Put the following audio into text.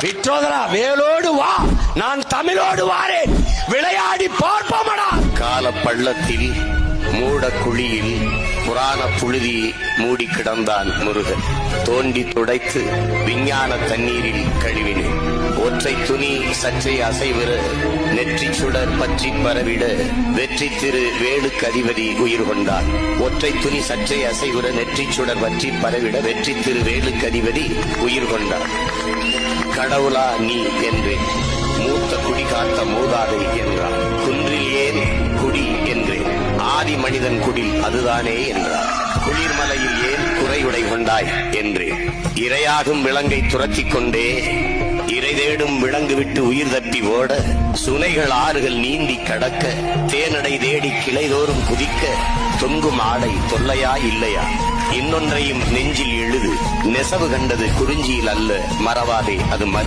விற்றோதரா வேலோடு வா, நான் தமிழோடு வாரேன், விளையாடி பார்ப்போமடா. கால பள்ளத்தில் மூட குழியில் புராண புழுதி மூடி கிடந்தான் முருகன். தோண்டி துடைத்து விஞ்ஞான தண்ணீரில் கழுவினேன். ஒற்றை துணி சற்றே அசைவிட நெற்றி சுடர் பற்றி பரவிட வெற்றி திரு வேலுக்கு அதிபதி உயிர் கொண்டார். ஒற்றை துணி சற்றே அசைவிட நெற்றி சுடர் பற்றி பரவிட வெற்றி திரு வேலுக்கு அதிபதி உயிர் கொண்டார். கடவுளா நீ என்றேன், மூத்த குடி காத்த மூதாதை என்றார். குன்றில் ஏன் குடி என்றேன், ஆதி மனிதன் குடில் அதுதானே என்றார். குளிர்மலையில் ஏன் குறையுடை கொண்டாய் என்றேன். இரையாகும் விலங்கை துரத்திக் கொண்டே இறை தேடும் விலங்கு விட்டு உயிர் தப்பி ஓட, சுனைகள் ஆறுகள் நீந்தி கடக்க, தேனடை தேடி கிளைதோறும் குதிக்க, தொங்கும் ஆடை தொல்லையா இல்லையா, இன்னொன்றையும் நெஞ்சில் எழுது, நெசவு கண்டது குறிஞ்சியில் அல்ல, மறவாதே அது